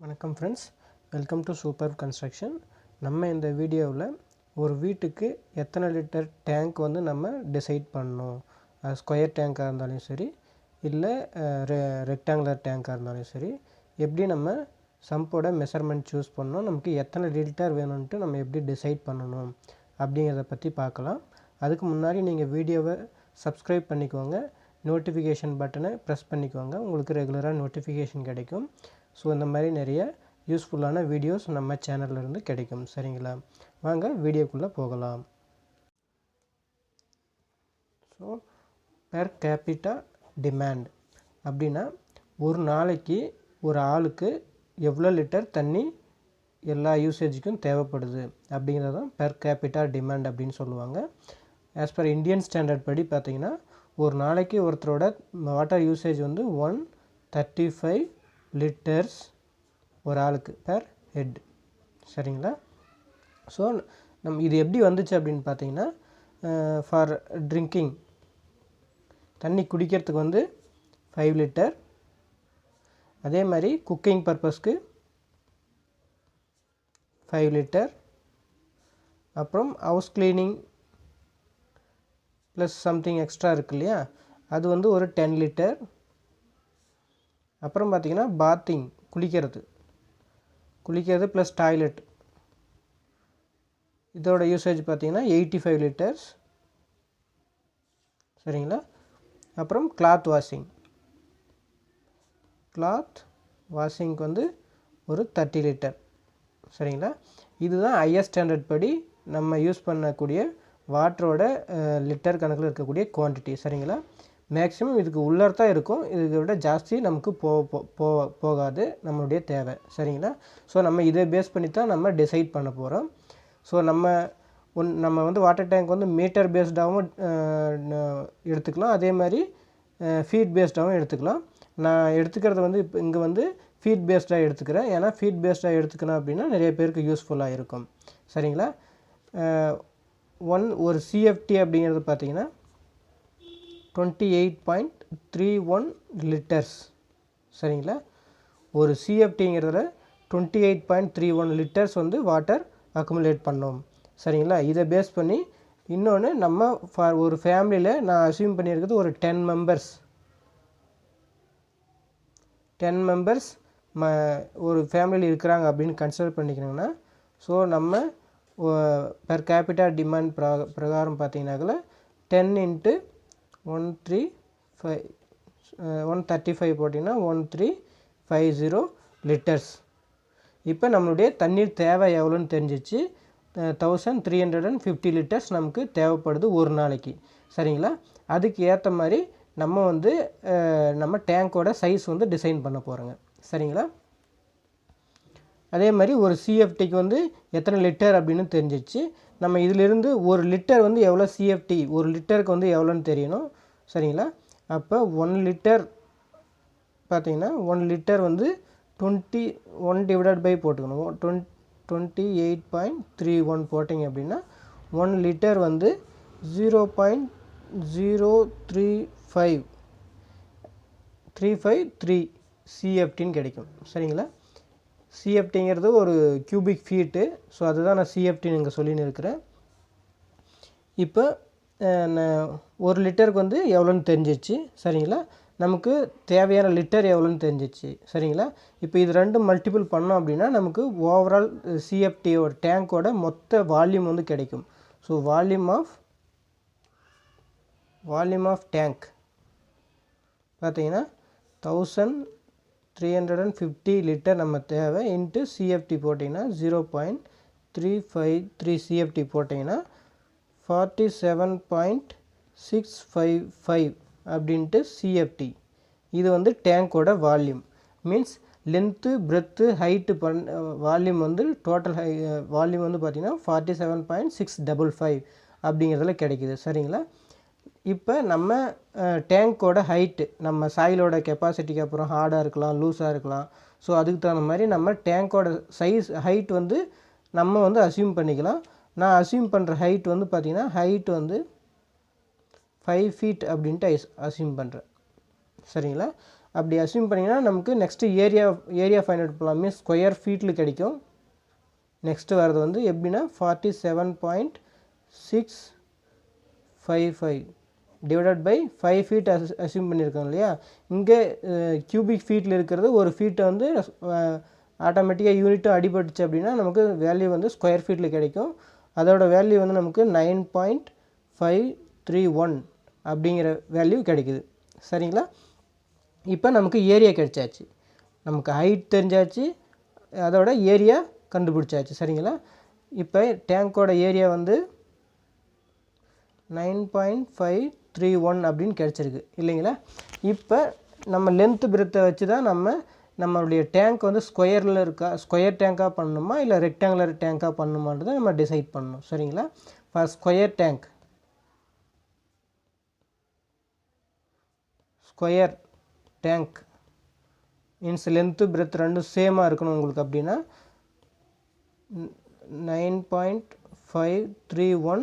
வணக்கம் friends, welcome to super construction. நம்ம இந்த வீடியோவில் ஒரு வீட்டுக்கு எத்தனை லிட்டர் டேங்க் வந்து நம்ம டிசைட் பண்ணணும். ஸ்கொயர் டேங்காக இருந்தாலும் சரி, இல்லை ரெக்டாங்குலர் டேங்காக இருந்தாலும் சரி, எப்படி நம்ம சம்போட மெஷர்மெண்ட் சூஸ் பண்ணணும், நமக்கு எத்தனை லிட்டர் வேணும்ன்ட்டு நம்ம எப்படி டிசைட் பண்ணணும் அப்படிங்கிறத பற்றி பார்க்கலாம். அதுக்கு முன்னாடி நீங்கள் வீடியோவை சப்ஸ்கிரைப் பண்ணிக்கோங்க, நோட்டிஃபிகேஷன் பட்டனை ப்ரெஸ் பண்ணிக்கோங்க, உங்களுக்கு ரெகுலராக நோட்டிஃபிகேஷன் கிடைக்கும். ஸோ இந்த மாதிரி நிறைய யூஸ்ஃபுல்லான வீடியோஸ் நம்ம சேனலில் இருந்து கிடைக்கும். சரிங்களா, வாங்க வீடியோக்குள்ளே போகலாம். ஸோ பெர் கேபிட்டா டிமாண்ட் அப்படின்னா ஒரு நாளைக்கு ஒரு ஆளுக்கு எவ்வளோ லிட்டர் தண்ணி எல்லா யூசேஜுக்கும் தேவைப்படுது அப்படிங்கிறது தான் பெர் கேபிட்டா டிமாண்ட் அப்படின்னு சொல்லுவாங்க. ஆஸ் பர் இந்தியன் ஸ்டாண்டர்ட் படி பார்த்திங்கன்னா ஒரு நாளைக்கு ஒருத்தரோட வாட்டர் யூசேஜ் வந்து 135 லிட்டர்ஸ் ஒரு ஆளுக்கு பெர் ஹெட். சரிங்களா, ஸோ இது எப்படி வந்துச்சு அப்படின்னு பார்த்தீங்கன்னா, ஃபார் ட்ரிங்கிங் தண்ணி குடிக்கிறதுக்கு வந்து 5 லிட்டர், அதே மாதிரி குக்கிங் பர்பஸ்க்கு 5 லிட்டர், அப்புறம் house cleaning plus something extra இருக்கு இல்லையா, அது வந்து ஒரு 10 லிட்டர். அப்புறம் பார்த்திங்கன்னா பாத்திங் குளிக்கிறது ப்ளஸ் டாய்லெட், இதோட யூசேஜ் பார்த்திங்கன்னா 85 லிட்டர்ஸ். சரிங்களா, அப்புறம் கிளாத் வாஷிங்க்கு வந்து ஒரு 30 லிட்டர். சரிங்களா, இதுதான் ஹையர் ஸ்டாண்டர்ட் படி நம்ம யூஸ் பண்ணக்கூடிய வாட்டரோட லிட்டர் கணக்கில் இருக்கக்கூடிய குவான்டிட்டி. சரிங்களா, மேக்ஸிமம் இதுக்கு உள்ளார தான் இருக்கும், இதுக்கு விட ஜாஸ்தி நமக்கு போகாது நம்மளுடைய தேவை. சரிங்களா, ஸோ நம்ம இதை பேஸ் பண்ணி தான் நம்ம டிசைட் பண்ண போகிறோம். ஸோ நம்ம வந்து வாட்டர் டேங்க் வந்து மீட்டர் பேஸ்டாகவும் எடுத்துக்கலாம், அதே மாதிரி ஃபீட் பேஸ்டாகவும் எடுத்துக்கலாம். நான் எடுத்துக்கிறது வந்து இப்போ இங்கே வந்து ஃபீட் பேஸ்டாக எடுத்துக்கிறேன். ஏன்னா ஃபீட் பேஸ்டாக எடுத்துக்கணும் அப்படின்னா நிறைய பேருக்கு யூஸ்ஃபுல்லாக இருக்கும். சரிங்களா, ஒரு சிஎஃப்டி அப்படிங்கிறது பார்த்திங்கன்னா 28.31 லிட்டர்ஸ். சரிங்களா, ஒரு சிஎஃப்டிங்கிறதுல 28.31 லிட்டர்ஸ் வந்து வாட்டர் அக்குமுலேட் பண்ணோம். சரிங்களா, இதை பேஸ் பண்ணி இன்னொன்று நம்ம ஒரு ஃபேமிலியில் நான் அஸ்யூம் பண்ணியிருக்கிறது ஒரு 10 மெம்பர்ஸ் ஒரு ஃபேமிலியில் இருக்கிறாங்க அப்படின்னு கன்சிடர் பண்ணிக்கணுங்கன்னா, ஸோ நம்ம பெர் கேபிட்டா டிமாண்ட் பிரகாரம் பார்த்தீங்கன்னாக்கல 10 × 135 போட்டிங்கன்னா 1350 லிட்டர்ஸ். இப்போ நம்மளுடைய தண்ணீர் தேவை எவ்வளோன்னு தெரிஞ்சிச்சு. 1350 லிட்டர்ஸ் நமக்கு தேவைப்படுது ஒரு நாளைக்கு. சரிங்களா, அதுக்கு ஏற்ற மாதிரி நம்ம வந்து நம்ம டேங்கோட சைஸ் வந்து டிசைன் பண்ண போகிறோங்க. சரிங்களா, அதே மாதிரி ஒரு சிஎஃப்டிக்கு வந்து எத்தனை லிட்டர் அப்படின்னு தெரிஞ்சிச்சு. நம்ம இதிலிருந்து ஒரு லிட்டர் வந்து எவ்வளோ சிஎஃப்டி, ஒரு லிட்டருக்கு வந்து எவ்வளோன்னு தெரியணும். சரிங்களா, அப்போ 1 லிட்டர் பார்த்திங்கன்னா 1 லிட்டர் வந்து 21 டிவைடட் பை போட்டுக்கணும். 28.31 போட்டிங்க அப்படின்னா 1 லிட்டர் வந்து 0.0353 சிஎஃப்டின்னு கிடைக்கும். சரிங்களா, சிஎஃப்டிங்கிறது ஒரு கியூபிக் ஃபீட்டு. ஸோ அதுதான் நான் சிஎஃப்டின்னு இங்கே சொல்லின்னு இருக்கிறேன். இப்போ ஒரு லிட்டருக்கு வந்து எவ்வளோன்னு தெரிஞ்சிச்சு. சரிங்களா, நமக்கு தேவையான லிட்டர் எவ்வளோன்னு தெரிஞ்சிச்சு. சரிங்களா, இப்போ இது ரெண்டும் மல்டிபிள் பண்ணோம் அப்படின்னா நமக்கு ஓவரால் சிஎஃப்டியோட டேங்கோட மொத்த வால்யூம் வந்து கிடைக்கும். ஸோ வால்யூம் ஆஃப் டேங்க் பார்த்தீங்கன்னா 1350 லிட்டர் நம்ம தேவை இன்ட்டு சிஎஃப்டி போட்டிங்கன்னா 0.353 சிஎஃப்டி போட்டிங்கன்னா 47.655 அப்படின்ட்டு சிஎஃப்டி. இது வந்து டேங்கோட volume. Means length breadth height volume வந்து டோட்டல் வால்யூம் வந்து பார்த்திங்கன்னா 47.655 அப்படிங்கிறதுல கிடைக்கிது. சரிங்களா, இப்போ நம்ம டேங்க்கோட ஹைட்டு நம்ம சாயிலோட கெப்பாசிட்டிக்கு அப்புறம் ஹார்டாக இருக்கலாம், லூஸாக இருக்கலாம். ஸோ அதுக்கு தகுந்த மாதிரி நம்ம டேங்க்கோட ஹைட் வந்து நம்ம வந்து அஸ்யூம் பண்ணிக்கலாம். நான் அஸ்யூம் பண்ணுற ஹைட் வந்து பார்த்திங்கன்னா ஹைட் வந்து 5 ஃபீட் அப்படின்ட்டு அஸ்யூம் பண்ணுறேன். சரிங்களா, அப்படி அஸ்யூம் பண்ணிங்கன்னா நமக்கு நெக்ஸ்ட்டு ஏரியா ஃபைண்ட் அவுட் பண்ணலாம். மீன்ஸ் ஸ்கொயர் ஃபீட்டில் கிடைக்கும். நெக்ஸ்ட்டு வரது வந்து எப்படின்னா 47.655 டிவைடட் பை 5 ஃபீட் அஸ்யூம் பண்ணியிருக்கோம் இல்லையா. இங்கே கியூபிக் ஃபீட்டில் இருக்கிறது ஒரு ஃபீட்டை வந்து ஆட்டோமேட்டிக்காக யூனிட்டும் அடிபட்டுச்சு அப்படின்னா நமக்கு வேல்யூ வந்து ஸ்கொயர் ஃபீட்டில் கிடைக்கும். அதோட வேல்யூ வந்து நமக்கு 9.531 அப்படிங்கிற வேல்யூ கிடைக்குது. சரிங்களா. இப்போ நமக்கு ஏரியா கிடைச்சாச்சு, நமக்கு ஹைட் தெரிஞ்சாச்சு, அதோட ஏரியா கண்டுபிடிச்சாச்சு. சரிங்களா. இப்போ டேங்கோட ஏரியா வந்து 9.531 அப்படின்னு கிடச்சிருக்கு இல்லைங்களா. இப்போ நம்ம லென்த்து பிரெத்தை வச்சு தான் நம்மளுடைய டேங்க் வந்து ஸ்கொயர் டேங்காக பண்ணணுமா இல்லை ரெக்டாங்குலர் டேங்காக பண்ணணுமான்றதை நம்ம டிசைட் பண்ணணும். சரிங்களா. For square tank means length breadth ரெண்டும் சேமாக இருக்கணும் உங்களுக்கு அப்படின்னா 9.531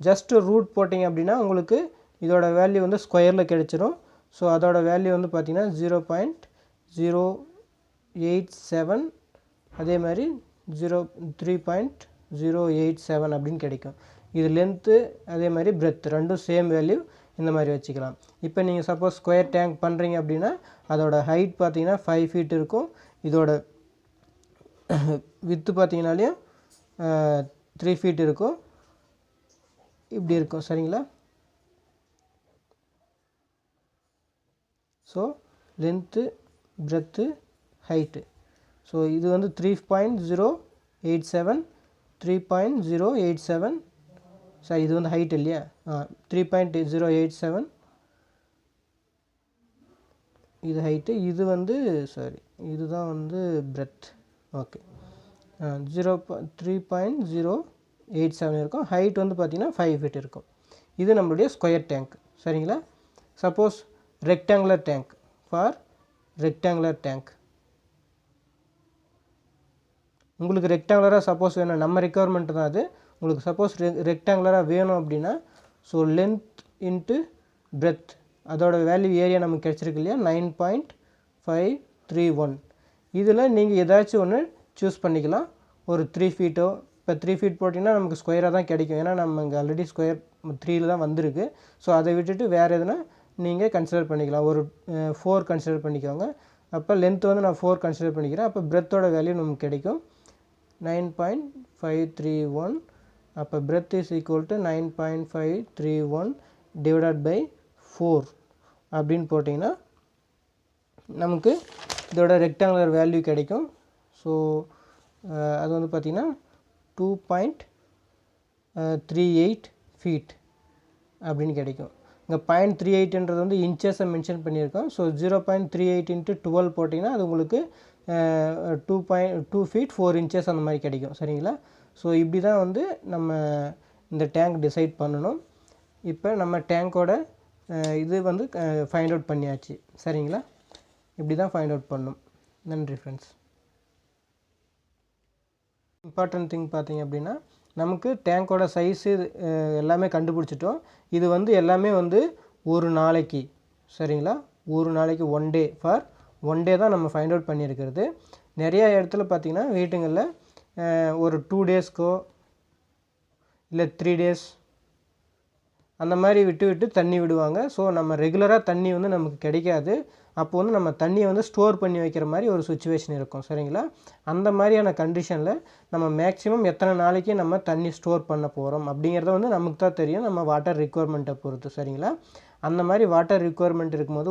ஜஸ்ட் ரூட் போட்டிங்க அப்படின்னா உங்களுக்கு இதோட வேல்யூ வந்து ஸ்கொயரில் கிடைச்சிரும். ஸோ அதோட வேல்யூ வந்து பார்த்திங்கன்னா 0.087 அதே மாதிரி 3.087 அப்படின்னு கிடைக்கும். இது லென்த்து அதே மாதிரி பிரெத் ரெண்டும் சேம் வேல்யூ இந்த மாதிரி வச்சுக்கலாம். இப்போ நீங்கள் சப்போஸ் ஸ்கொயர் டேங்க் பண்ணுறீங்க அப்படின்னா அதோட ஹைட் பார்த்தீங்கன்னா 5 ஃபீட் இருக்கும். இதோட வித்து பார்த்தீங்கனாலையும் 3 ஃபீட் இருக்கும். இப்படி இருக்கும். சரிங்களா. So length breadth height. So இது வந்து 3.087 3.087 சாரி இது வந்து ஹைட் இல்லையா. 3.087 இது ஹைட்டு. இது வந்து சாரி இதுதான் வந்து பிரெத். ஓகே 3.087 இருக்கும். ஹைட் வந்து பார்த்திங்கன்னா 5 ஃபீட் இருக்கும். இது நம்மளுடைய ஸ்கொயர் டேங்க். சரிங்களா. சப்போஸ் ரெக்டாங்குலர் டேங்க் உங்களுக்கு ரெக்டாங்குலராக சப்போஸ் வேணும், நம்ம ரெக்குவயர்மெண்ட் தான் அது. உங்களுக்கு சப்போஸ் ரெக்டாங்குலராக வேணும் அப்படின்னா ஸோ லென்த் இன்ட்டு பிரெத் அதோட வேல்யூ ஏரியா நமக்கு கிடச்சிருக்கு இல்லையா 9.531. இதில் நீங்கள் ஏதாச்சும் ஒன்று சூஸ் பண்ணிக்கலாம். ஒரு 3 ஃபீட்டோ இப்போ 3 ஃபீட் போட்டிங்கன்னா நமக்கு ஸ்கொயராக தான் கிடைக்கும். ஏன்னா நம்ம இங்கே ஆல்ரெடி ஸ்கொயர் 3ல் தான் வந்திருக்கு. ஸோ அதை விட்டுட்டு வேறு எதுனா நீங்கள் கன்சிடர் பண்ணிக்கலாம். ஒரு 4 கன்சிடர் பண்ணிக்கோங்க. அப்போ லென்த் வந்து நான் 4 கன்சிடர் பண்ணிக்கிறேன். அப்போ பிரெத்தோட வேல்யூ நமக்கு கிடைக்கும் 9.531. அப்போ breadth is equal to 9.531 divided by 4 அப்படின்னு போட்டிங்கன்னா நமக்கு இதோட ரெக்டாங்குலர் வேல்யூ கிடைக்கும். ஸோ அது வந்து பார்த்திங்கன்னா 2.38 ஃபீட் அப்படின்னு கிடைக்கும். இங்கே 0.38ன்றது வந்து இன்ச்சஸை மென்ஷன் பண்ணியிருக்கோம். ஸோ 0.38 × 12 போட்டிங்கன்னா அது உங்களுக்கு 2 ஃபீட் 4 இன்ச்சஸ் அந்த மாதிரி கிடைக்கும். சரிங்களா. ஸோ இப்படி தான் வந்து நம்ம இந்த டேங்க் டிசைட் பண்ணணும். இப்போ நம்ம டேங்கோட இது வந்து ஃபைண்ட் அவுட் பண்ணியாச்சு. சரிங்களா. இப்படி தான் ஃபைண்ட் அவுட் பண்ணணும். நன்றி ஃப்ரெண்ட்ஸ். இம்பார்ட்டன்ட் திங் பார்த்தீங்க அப்படின்னா நமக்கு டேங்கோட சைஸு எல்லாமே கண்டுபிடிச்சிட்டோம். இது வந்து எல்லாமே வந்து ஒரு நாளைக்கு. சரிங்களா. ஒரு நாளைக்கு 1 டே ஃபார் 1 டே தான் நம்ம ஃபைண்ட் அவுட் பண்ணியிருக்கிறது. நிறையா இடத்துல பார்த்திங்கன்னா வீட்டுங்களில் ஒரு 2 டேஸ்க்கோ இல்லை 3 டேஸ் அந்த மாதிரி விட்டு தண்ணி விடுவாங்க. ஸோ நம்ம ரெகுலராக தண்ணி வந்து நமக்கு கிடைக்காது. அப்போ வந்து நம்ம தண்ணியை வந்து ஸ்டோர் பண்ணி வைக்கிற மாதிரி ஒரு சுச்சுவேஷன் இருக்கும். சரிங்களா. அந்த மாதிரியான கண்டிஷனில் நம்ம மேக்ஸிமம் எத்தனை நாளைக்கு நம்ம தண்ணி ஸ்டோர் பண்ண போகிறோம் அப்படிங்கிறத வந்து நமக்கு தான் தெரியும், நம்ம வாட்டர் ரிக்குவயர்மெண்ட்டை பொறுத்து. சரிங்களா. அந்த மாதிரி வாட்டர் ரிக்குவயர்மெண்ட் இருக்கும்போது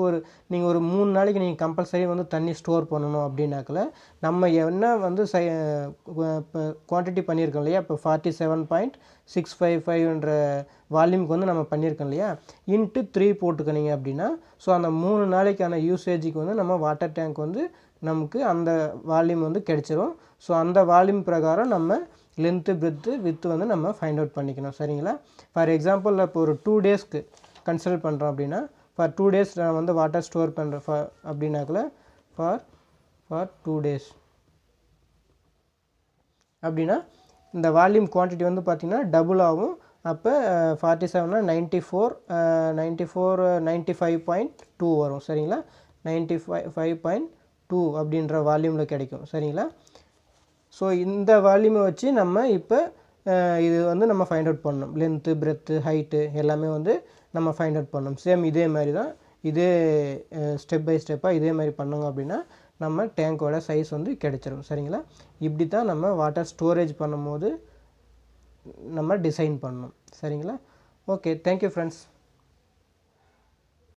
நீங்கள் ஒரு 3 நாளைக்கு நீங்கள் கம்பல்சரி வந்து தண்ணி ஸ்டோர் பண்ணணும் அப்படின்னாக்கல நம்ம என்ன வந்து இப்போ குவான்டிட்டி பண்ணியிருக்கோம் இல்லையா. இப்போ 47.655 வால்யூமுக்கு வந்து நம்ம பண்ணியிருக்கோம் இல்லையா. இன்ட்டு 3 போட்டுக்கினீங்க அப்படின்னா ஸோ அந்த 3 நாளைக்கான யூசேஜுக்கு வந்து நம்ம வாட்டர் டேங்க் வந்து நமக்கு அந்த வால்யூம் வந்து கிடைச்சிரும். ஸோ அந்த வால்யூம் பிரகாரம் நம்ம லென்த்து பிரெத்து வித்து வந்து நம்ம ஃபைண்ட் அவுட் பண்ணிக்கணும். சரிங்களா. ஃபார் எக்ஸாம்பிள் இப்போ ஒரு 2 டேஸ்க்கு கன்சிடர் பண்ணுறோம் அப்படின்னா ஃபார் 2 டேஸ் நான் வந்து வாட்டர் ஸ்டோர் பண்ணுறேன் அப்படின்னாக்கல ஃபார் 2 டேஸ் அப்படின்னா இந்த வால்யூம் குவான்டிட்டி வந்து பார்த்திங்கன்னா டபுள் ஆகும். அப்போ 47 94 95.2 வரும். சரிங்களா. 95.2 அப்படின்ற வால்யூமில் கிடைக்கும். சரிங்களா? ஸோ இந்த வால்யூமை வச்சு நம்ம இப்போ இது வந்து நம்ம ஃபைண்ட் அவுட் பண்ணணும். லென்த்து, பிரெத்து, ஹைட்டு எல்லாமே வந்து நம்ம ஃபைண்ட் அவுட் பண்ணணும். சேம் இதே மாதிரி தான், இதே ஸ்டெப் பை ஸ்டெப்பாக இதே மாதிரி பண்ணோங்க அப்படின்னா நம்ம டேங்கோட சைஸ் வந்து கிடைச்சிரும். சரிங்களா? இப்படி தான் நம்ம வாட்டர் ஸ்டோரேஜ் பண்ணும்போது நம்ம டிசைன் பண்ணணும். சரிங்களா? Okay, thank you friends.